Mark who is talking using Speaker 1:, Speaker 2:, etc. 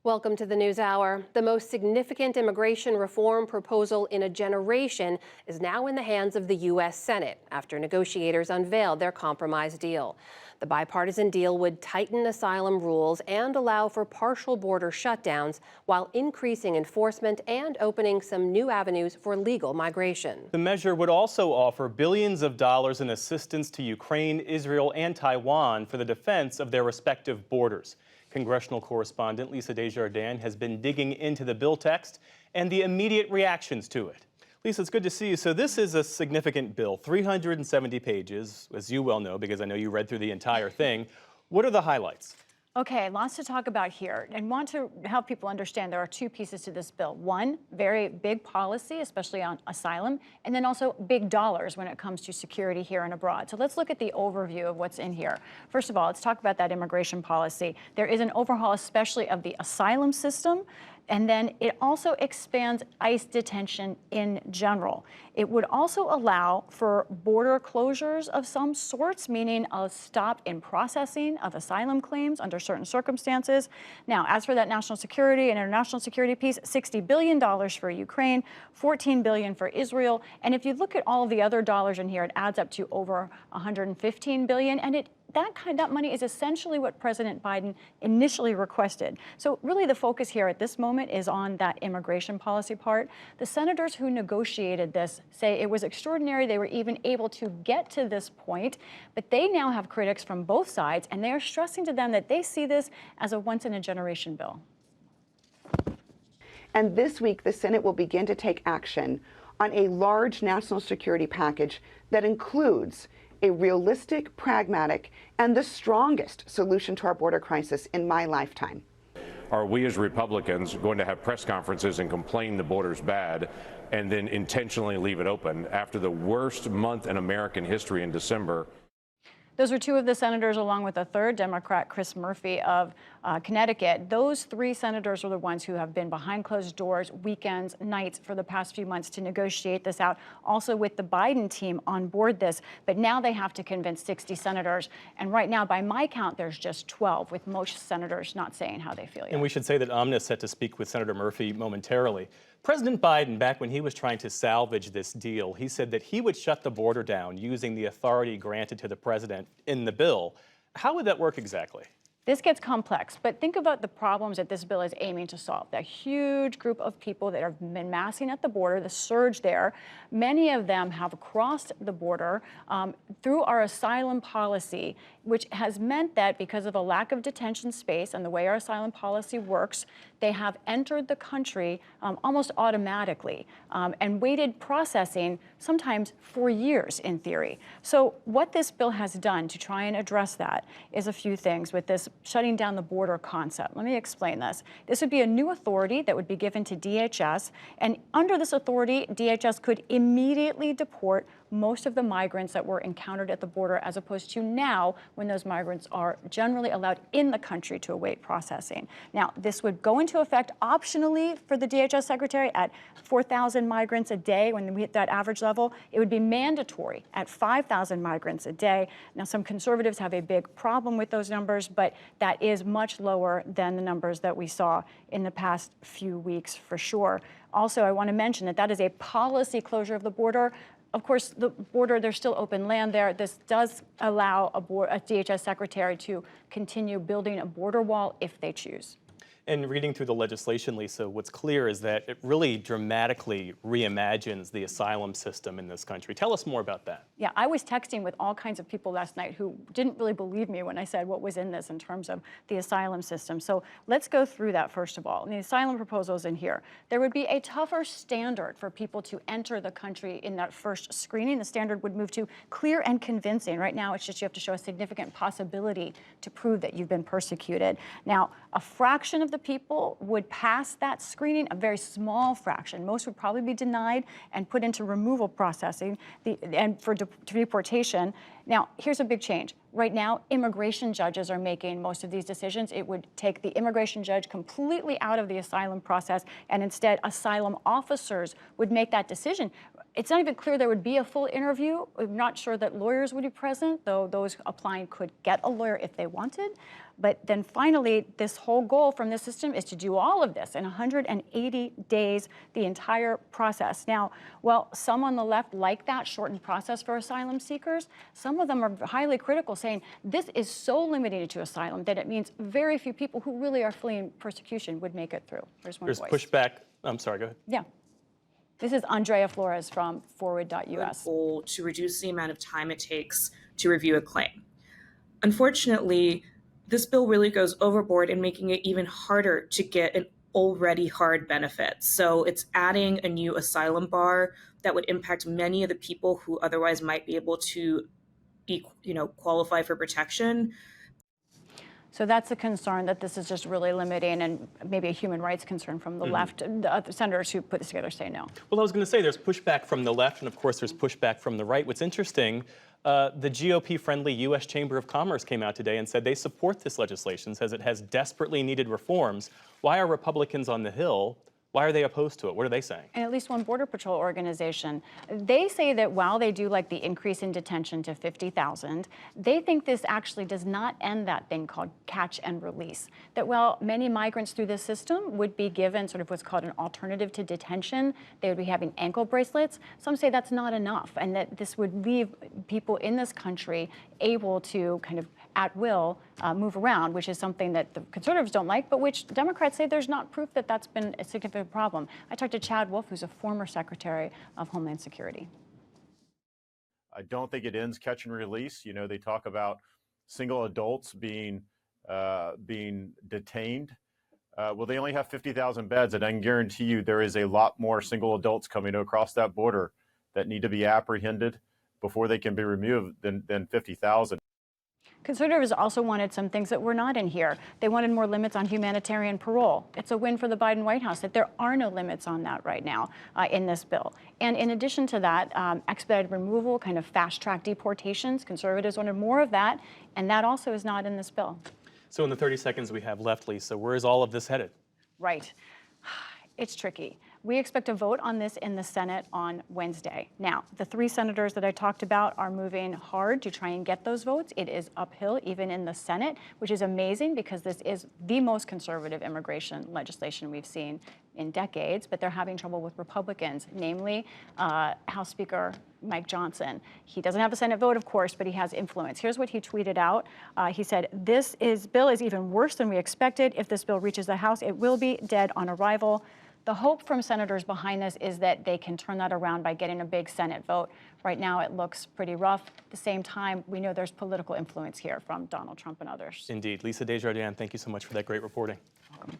Speaker 1: Welcome to the News Hour. The most significant immigration reform proposal in a generation is now in the hands of the U.S. Senate after negotiators unveiled their compromise deal. The bipartisan deal would tighten asylum rules and allow for partial border shutdowns while increasing enforcement and opening some new avenues for legal migration.
Speaker 2: The measure would also offer billions of dollars in assistance to Ukraine, Israel, and Taiwan for the defense of their respective borders. Congressional correspondent Lisa Desjardins has been digging into the bill text and the immediate reactions to it. Lisa, it's good to see you. So this is a significant bill, 370 pages, as you well know, because I know you read through the entire thing. What are the highlights?
Speaker 3: Okay, lots to talk about here, and want to help people understand there are two pieces to this bill. One, very big policy, especially on asylum, and then also big dollars when it comes to security here and abroad. So let's look at the overview of what's in here. First of all, let's talk about that immigration policy. There is an overhaul, especially of the asylum system. And then it also expands ICE detention in general. It would also allow for border closures of some sorts, meaning a stop in processing of asylum claims under certain circumstances. Now, as for that national security and international security piece, $60 billion for Ukraine, $14 billion for Israel. And if you look at all of the other dollars in here, it adds up to over $115 billion. And that money is essentially what President Biden initially requested. So really the focus here at this moment is on that immigration policy part. The senators who negotiated this say it was extraordinary they were even able to get to this point, but they now have critics from both sides, and they are stressing to them that they see this as a once-in-a-generation bill.
Speaker 4: And this week, the Senate will begin to take action on a large national security package that includes a realistic, pragmatic, and the strongest solution to our border crisis in my lifetime.
Speaker 5: Are we as Republicans going to have press conferences and complain the border's bad and then intentionally leave it open after the worst month in American history in December?
Speaker 3: Those are two of the senators, along with a third Democrat, Chris Murphy of Connecticut. Those three senators are the ones who have been behind closed doors, weekends, nights for the past few months to negotiate this out, also with the Biden team on board this. But now they have to convince 60 senators. And right now, by my count, there's just 12, with most senators not saying how they feel yet.
Speaker 2: And we should say that Amna is set to speak with Senator Murphy momentarily. President Biden, back when he was trying to salvage this deal, he said that he would shut the border down using the authority granted to the president in the bill. How would that work exactly?
Speaker 3: This gets complex, but think about the problems that this bill is aiming to solve. That huge group of people that have been massing at the border, the surge there, many of them have crossed the border through our asylum policy, which has meant that because of a lack of detention space and the way our asylum policy works, they have entered the country almost automatically and waited processing sometimes for years in theory. So what this bill has done to try and address that is a few things with this shutting down the border concept. Let me explain this. This would be a new authority that would be given to DHS, and under this authority, DHS could immediately deport most of the migrants that were encountered at the border, as opposed to now when those migrants are generally allowed in the country to await processing. Now, this would go into effect optionally for the DHS secretary at 4,000 migrants a day when we hit that average level. It would be mandatory at 5,000 migrants a day. Now, some conservatives have a big problem with those numbers, but that is much lower than the numbers that we saw in the past few weeks for sure. Also, I want to mention that that is a policy closure of the border. Of course, the border, there's still open land there. This does allow a DHS secretary to continue building a border wall if they choose.
Speaker 2: And reading through the legislation, Lisa, what's clear is that it really dramatically reimagines the asylum system in this country. Tell us more about that.
Speaker 3: Yeah, I was texting with all kinds of people last night who didn't really believe me when I said what was in this in terms of the asylum system. So let's go through that first of all. And the asylum proposals in here. There would be a tougher standard for people to enter the country in that first screening. The standard would move to clear and convincing. Right now, it's just you have to show a significant possibility to prove that you've been persecuted. Now, a fraction of the people would pass that screening, a very small fraction. Most would probably be denied and put into removal processing and for deportation. Now, here's a big change. Right now, immigration judges are making most of these decisions. It would take the immigration judge completely out of the asylum process, and instead asylum officers would make that decision. It's not even clear there would be a full interview. I'm not sure that lawyers would be present, though those applying could get a lawyer if they wanted. But then finally, this whole goal from the system is to do all of this in 180 days, the entire process. Now, well, some on the left like that shortened process for asylum seekers. Some of them are highly critical, saying this is so limited to asylum that it means very few people who really are fleeing persecution would make it through. There's one
Speaker 2: There's
Speaker 3: voice.
Speaker 2: pushback. I'm sorry, go ahead.
Speaker 3: Yeah. This is Andrea Flores from Forward.us.
Speaker 6: Goal to reduce the amount of time it takes to review a claim. Unfortunately, this bill really goes overboard in making it even harder to get an already hard benefit. So it's adding a new asylum bar that would impact many of the people who otherwise might be able to be, qualify for protection.
Speaker 3: So that's a concern that this is just really limiting, and maybe a human rights concern from the left. The other senators who put this together say no.
Speaker 2: Well, I was going to say there's pushback from the left, and of course there's pushback from the right. What's interesting, the GOP-friendly U.S. Chamber of Commerce came out today and said they support this legislation, says it has desperately needed reforms. Why are Republicans on the Hill? Why are they opposed to it? What are they saying?
Speaker 3: And at least one Border Patrol organization, they say that while they do like the increase in detention to 50,000, they think this actually does not end that thing called catch and release. That while many migrants through this system would be given sort of what's called an alternative to detention, they would be having ankle bracelets, some say that's not enough, and that this would leave people in this country able to kind of at will move around, which is something that the conservatives don't like, but which Democrats say there's not proof that that's been a significant problem. I talked to Chad Wolf, who's a former Secretary of Homeland Security.
Speaker 7: I don't think it ends catch and release. You know, they talk about single adults being detained. Well, they only have 50,000 beds, and I can guarantee you there is a lot more single adults coming across that border that need to be apprehended before they can be removed than 50,000.
Speaker 3: Conservatives also wanted some things that were not in here. They wanted more limits on humanitarian parole. It's a win for the Biden White House that there are no limits on that right now in this bill. And in addition to that, expedited removal, kind of fast-track deportations, conservatives wanted more of that, and that also is not in this bill.
Speaker 2: So in the 30 seconds we have left, Lisa, where is all of this headed?
Speaker 3: Right. It's tricky. We expect a vote on this in the Senate on Wednesday. Now, the 3 senators that I talked about are moving hard to try and get those votes. It is uphill even in the Senate, which is amazing because this is the most conservative immigration legislation we've seen in decades, but they're having trouble with Republicans, namely House Speaker Mike Johnson. He doesn't have a Senate vote, of course, but he has influence. Here's what he tweeted out. He said, "This bill is even worse than we expected. If this bill reaches the House, it will be dead on arrival." The hope from senators behind this is that they can turn that around by getting a big Senate vote. Right now, it looks pretty rough. At the same time, we know there's political influence here from Donald Trump and others.
Speaker 2: Indeed. Lisa Desjardins, thank you so much for that great reporting.
Speaker 3: Welcome.